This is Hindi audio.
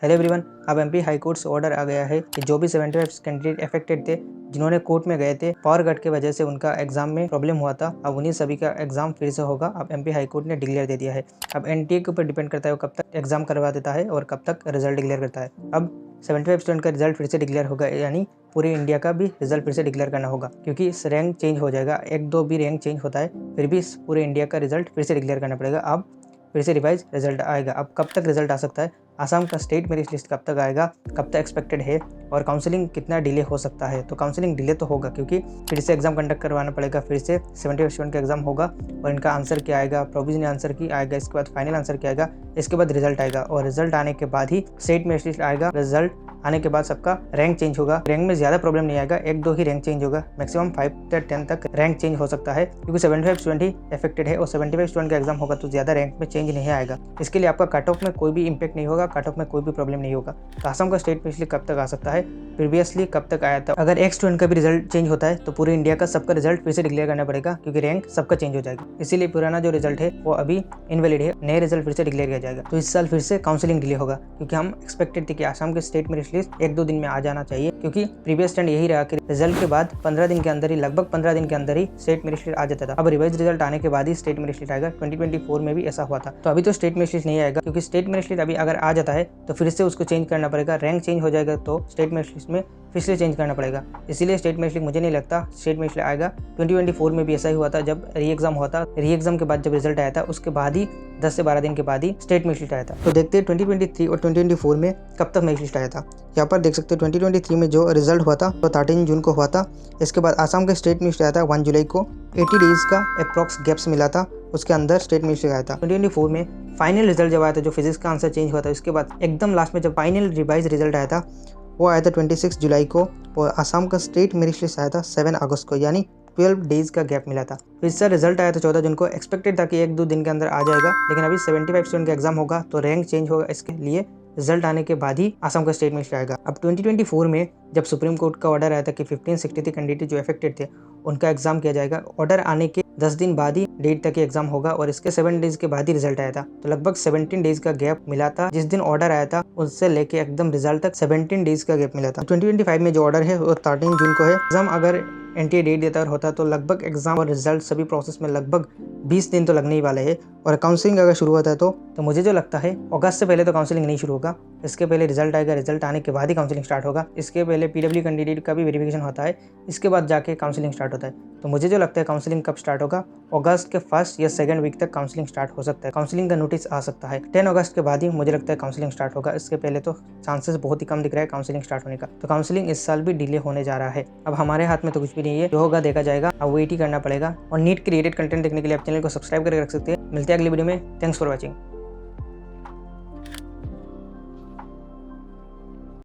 हेलो एवरीवन, अब एमपी हाई कोर्ट से ऑर्डर आ गया है कि जो भी 75 कैंडिडेट अफेक्टेड थे, जिन्होंने कोर्ट में गए थे पावर कट की वजह से उनका एग्जाम में प्रॉब्लम हुआ था, अब उन्हीं सभी का एग्जाम फिर से होगा। अब एमपी हाई कोर्ट ने डिक्लेयर दे दिया है। अब एनटीए के ऊपर डिपेंड करता है वो कब तक एग्जाम करवा देता है और कब तक रिजल्ट डिक्लेयर करता है। अब 75 स्टूडेंट का रिजल्ट फिर से डिक्लेयर होगा, यानी पूरे इंडिया का भी रिजल्ट फिर से डिक्लेयर करना होगा, क्योंकि रैंक चेंज हो जाएगा। एक दो भी रैंक चेंज होता है, फिर भी पूरे इंडिया का रिजल्ट फिर से डिक्लेयर करना पड़ेगा। अब फिर से रिवाइज रिजल्ट आएगा। अब कब तक रिजल्ट आ सकता है, आसाम का स्टेट मेरिट लिस्ट कब तक आएगा, कब तक एक्सपेक्टेड है, और काउंसलिंग कितना डिले हो सकता है। तो काउंसलिंग डिले तो होगा, क्योंकि फिर से एग्जाम कंडक्ट करवाना पड़ेगा। फिर से 75 स्टूडेंट का एग्जाम होगा और इनका आंसर क्या आएगा, प्रोविजनल आंसर की आएगा, इसके बाद फाइनल आंसर क्या आएगा, इसके बाद रिजल्ट आएगा। और रिजल्ट आने के बाद ही स्टेट मेरिट लिस्ट आएगा। रिजल्ट आने के बाद सबका रैंक चेंज होगा। रैंक में ज़्यादा प्रॉब्लम नहीं आएगा, एक दो ही रैंक चेंज होगा, मैक्सिमम 5 से 10 तक रैंक चेंज हो सकता है, क्योंकि 75 स्टूडेंट ही अफेक्टेड है और 75 स्टूडेंट का एग्जाम होगा तो ज़्यादा रैंक में चेंज नहीं आएगा। इसके लिए आपका कट ऑफ में कोई भी इंपैक्ट नहीं होगा, कट ऑफ में कोई भी प्रॉब्लम नहीं होगा। तो आसाम का स्टेट मेरिट लिस्ट कब तक आ सकता है, प्रीवियसली कब तक आया था। अगर एक स्टूडेंट का भी रिजल्ट चेंज होता है तो पूरे इंडिया का सबका रिजल्ट फिर से डिक्लेयर करना पड़ेगा, क्योंकि रैंक सबका चेंज हो जाएगा। इसीलिए पुराना जो रिजल्ट है वो अभी इनवैलिड है, नए रिजल्ट फिर से डिक्लेयर किया जाएगा। तो इस साल फिर से काउंसलिंग डिले होगा, क्योंकि हम एक्सपेक्टेड थे कि आसाम के स्टेट मेरिट लिस्ट एक दो दिन में आ जाना चाहिए, क्योंकि प्रीवियस ट्रेंड यही रहा कि रिजल्ट के बाद 15 दिन के अंदर ही, लगभग 15 दिन के अंदर ही स्टेट मेरिट लिस्ट आ जाता था। अब रिवाइज रिजल्ट आने के बाद ही स्टेट मेरिट लिस्ट आएगा। 2024 में भी ऐसा हुआ था। तो अभी तो स्टेट मेरिट लिस्ट नहीं आएगा, क्योंकि स्टेट मेरिट लिस्ट अभी अगर आ जाता है तो फिर से उसको चेंज करना पड़ेगा। रैंक चेंज हो जाएगा तो स्टेट मेरिट लिस्ट में फिर से चेंज करना पड़ेगा। इसीलिए स्टेट मेरिट लिस्ट मुझे नहीं लगता स्टेट मेरिट लिस्ट आएगा। 2024 में भी ऐसा ही हुआ था, जब री एग्जाम हुआ था, री एग्जाम के बाद जब रिजल्ट आया था उसके बाद ही 10 से 12 दिन के बाद ही स्टेट मेरिट लिस्ट आया था। तो देखते हैं 2023 और 2024 में कब तक मेरिट लिस्ट आया था। यहाँ पर देख सकते हैं 2023 में जो रिजल्ट हुआ था वो 13 जून को हुआ था। इसके बाद आसाम का स्टेट मेरिट लिस्ट आया था 1 जुलाई को। 80 डेज का अप्रॉक्स गैप्स मिला था, उसके अंदर स्टेट मेरिट लिस्ट आया था। 2024 में फाइनल रिजल्ट जब आया था, जो फिजिक्स का आंसर चेंज हुआ था, उसके बाद एकदम लास्ट में जब फाइनल रिवाइज रिजल्ट आया था वो आया था 26 जुलाई को। और आसाम का स्टेट मेरिट लिस्ट आया था 7 अगस्त को, यानी 12 डेज का गैप मिला था। फिर से रिजल्ट आया था 14 जून को। एक्सपेक्टेड था कि एक दो दिन के अंदर आ जाएगा, लेकिन अभी 75 स्टूडेंट का एग्जाम होगा तो रैंक चेंज होगा, इसके लिए रिजल्ट आने के बाद ही आसाम का स्टेट मेरिट आएगा। अब 2024 में जब सुप्रीम कोर्ट का ऑर्डर आया था कि 1563 कैंडिडेट जो अफेक्टेड थे उनका एग्जाम किया जाएगा, ऑर्डर आने के 10 दिन बाद ही डेट तक एग्जाम होगा और इसके 7 डेज के बाद ही रिजल्ट आया था। तो लगभग 17 डेज का गैप मिला था। जिस दिन ऑर्डर आया था उससे लेके एकदम रिजल्ट तक 17 डेज का गैप मिला था। 2025 में जो ऑर्डर है वो 13 जून को है। एग्जाम अगर एनटीए डेट देता होता तो लगभग एग्जाम और रिजल्ट सभी प्रोसेस में लगभग 20 दिन तो लगने ही वाले हैं। और काउंसलिंग अगर शुरू होता है तो मुझे जो लगता है अगस्त से पहले तो काउंसलिंग नहीं शुरू होगा। इसके पहले रिजल्ट आएगा, रिजल्ट आने के बाद ही काउंसलिंग स्टार्ट होगा। इसके पहले पीडब्ल्यू कैंडिडेट का भी वेरिफिकेशन होता है, इसके बाद जाके काउंसलिंग स्टार्ट होता है। तो मुझे जो लगता है काउंसलिंग कब स्टार्ट होगा, अगस्त के फर्स्ट या सेकंड वीक तक काउंसलिंग स्टार्ट हो सकता है। काउंसलिंग का नोटिस आ सकता है 10 अगस्त के बाद ही मुझे लगता है काउंसलिंग स्टार्ट होगा। इसके पहले तो चांसेस बहुत ही कम दिख रहा है काउंसलिंग स्टार्ट होने का। तो काउंसलिंग इस साल भी डिले होने जा रहा है। अब हमारे हाथ में तो कुछ भी नहीं है, जो होगा देखा जाएगा। अब वेट ही करना पड़ेगा। और नीट क्रिएटेड कंटेंट देखने के लिए आप चैनल को सब्सक्राइब करके रख सकते हैं। मिलते हैं अगली वीडियो में। Thanks for watching.